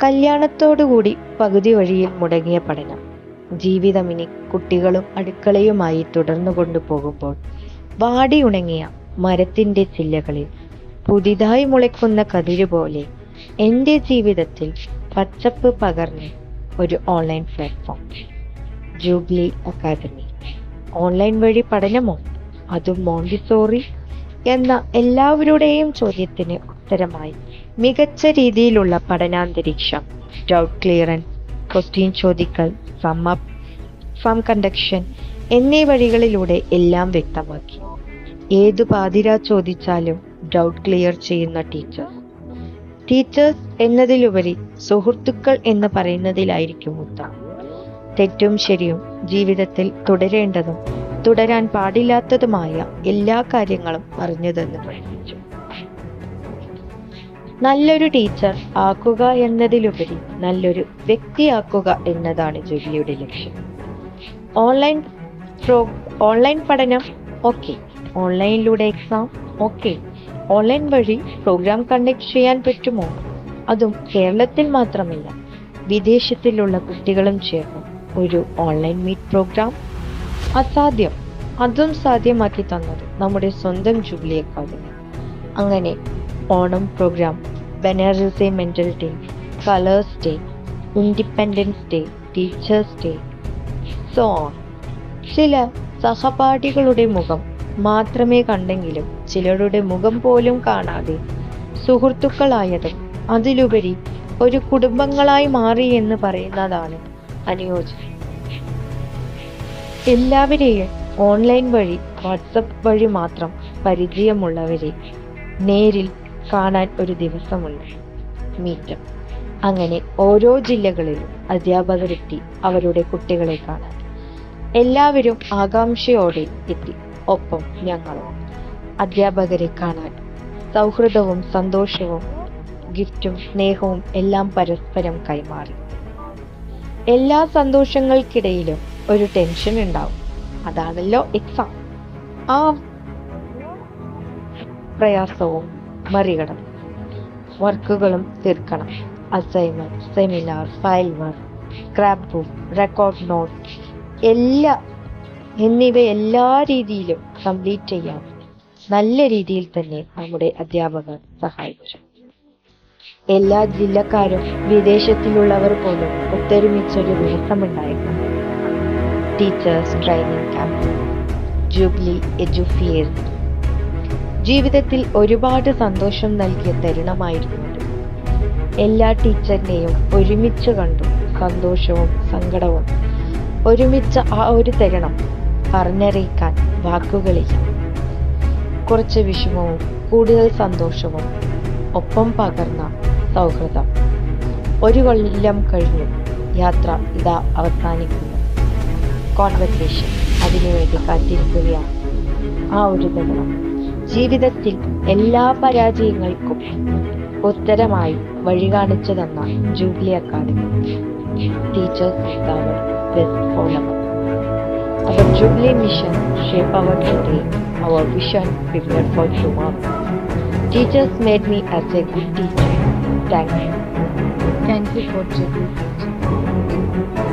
കല്യാണത്തോടുകൂടി പകുതി വഴിയിൽ മുടങ്ങിയ പഠനം ജീവിതമിനി കുട്ടികളും അടുക്കളയുമായി തുടർന്നു കൊണ്ടുപോകുമ്പോൾ വാടിയുണങ്ങിയ മരത്തിന്റെ ചില്ലകളിൽ പുതിയതായി മുളയ്ക്കുന്ന കതിര് പോലെ എൻ്റെ ജീവിതത്തിൽ പച്ചപ്പ് പകർന്ന് ഒരു online platform, Jubilee Academy. Online വഴി പഠനമോ, അതും മോണ്ടിസോറി എന്ന എല്ലാവരുടെയും ചോദ്യത്തിന് ഉത്തരമായി മികച്ച രീതിയിലുള്ള പഠനാന്തരീക്ഷം, ഡൗട്ട് ക്ലിയറൻസ്, ക്വസ്റ്റ്യൻ ചോദിക്കൽ, സം കണ്ടക്ഷൻ എന്നീ വഴികളിലൂടെ എല്ലാം വ്യക്തമാക്കി. ഏതു പാതിര ചോദിച്ചാലും ഡൗട്ട് ക്ലിയർ ചെയ്യുന്ന ടീച്ചേഴ്സ് എന്നതിലുപരി സുഹൃത്തുക്കൾ എന്ന് പറയുന്നതിലായിരിക്കും ഉത്തമം. തെറ്റും ശരിയും ജീവിതത്തിൽ തുടരേണ്ടതും തുടരാൻ പാടില്ലാത്തതുമായ എല്ലാ കാര്യങ്ങളും പറഞ്ഞു തന്ന് പഠിപ്പിച്ചു. നല്ലൊരു ടീച്ചർ ആക്കുക എന്നതിലുപരി നല്ലൊരു വ്യക്തിയാക്കുക എന്നതാണ് ജൂബിലിയുടെ ലക്ഷ്യം. ഓൺലൈൻ പഠനം ഓക്കെ, ഓൺലൈനിലൂടെ എക്സാം ഓക്കെ, ഓൺലൈൻ വഴി പ്രോഗ്രാം കണ്ടക്ട് ചെയ്യാൻ പറ്റുമോ? അതും കേരളത്തിൽ മാത്രമല്ല, വിദേശത്തിലുള്ള കുട്ടികളും ചേർന്ന് ഒരു ഓൺലൈൻ മീറ്റ് പ്രോഗ്രാം. അസാധ്യം, അതും സാധ്യമാക്കി തന്നത് നമ്മുടെ സ്വന്തം ജൂബിലി അക്കാദമി. അങ്ങനെ Onam programme, Banarasi mental day, colours day, independence day, teachers day, so on. ചില സഹപാഠികളുടെ മുഖം മാത്രമേ കണ്ടെങ്കിലും ചിലരുടെ മുഖം പോലും കാണാതെ സുഹൃത്തുക്കളായതും അതിലുപരി ഒരു കുടുംബങ്ങളായി മാറി എന്ന് പറയുന്നതാണ് അനുയോജ്യം. എല്ലാവരെയും ഓൺലൈൻ വഴി, വാട്സപ്പ് വഴി മാത്രം പരിചയമുള്ളവരെ നേരിൽ കാണാൻ ഒരു ദിവസമുണ്ട്, മീറ്റപ്പ്. അങ്ങനെ ഓരോ ജില്ലകളിലും അധ്യാപകരെത്തി അവരുടെ കുട്ടികളെ കാണാൻ. എല്ലാവരും ആകാംക്ഷയോടെ എത്തി, ഒപ്പം ഞങ്ങളും. അധ്യാപകരെ കാണാൻ സൗഹൃദവും സന്തോഷവും ഗിഫ്റ്റും സ്നേഹവും എല്ലാം പരസ്പരം കൈമാറി. എല്ലാ സന്തോഷങ്ങൾക്കിടയിലും ഒരു ടെൻഷൻ ഉണ്ടാവും, അതാണല്ലോ എക്സാം. ആ പ്രയാസവും മറികടന്നു വർക്കുകളും തീർക്കണം. Assignment, seminar, file work, scrap book, record note എന്നിവ എല്ലാ രീതിയിലും കംപ്ലീറ്റ് ചെയ്യാൻ നല്ല രീതിയിൽ തന്നെ നമ്മുടെ അധ്യാപകർ സഹായിച്ചു. എല്ലാ ജില്ലക്കാരും വിദേശത്തിലുള്ളവർ പോലും ഒത്തൊരുമിച്ചൊരു ദിവസമുണ്ടായിരുന്നു. ടീച്ചേഴ്സ് ട്രെയിനിങ് ക്യാമ്പ്, ജൂബിലി എഡ്യൂഫിയേഴ്സ്. ജീവിതത്തിൽ ഒരുപാട് സന്തോഷം നൽകിയ തരുണമായിരുന്നു അത്. എല്ലാ ടീച്ചറിനെയും ഒരുമിച്ച് കണ്ടു. സന്തോഷവും സങ്കടവും ഒരുമിച്ച് ആ ഒരു തരുണം പറഞ്ഞറിയിക്കാൻ വാക്കുകളില്ല. കുറച്ച് വിഷമവും കൂടുതൽ സന്തോഷവും ഒപ്പം പകർന്ന സൗഹൃദം. ഒരു കൊല്ലം കഴിഞ്ഞു, യാത്ര ഇതാ അവസാനിക്കുന്നു. കോൺവെർസേഷൻ അതിനുവേണ്ടി കാത്തിരിക്കുകയാണ്. ആ ഒരു തരുണം ജീവിതത്തിൽ എല്ലാ പരാജയങ്ങൾക്കും ഉത്തരമായി വഴി കാണിച്ചു തന്ന Jubilee Academy. Teachers is our best follower. Our Jubilee mission shape our today, our vision prepare for tomorrow. Teachers made me as a good teacher. Thank you. Thank you for Jubilee.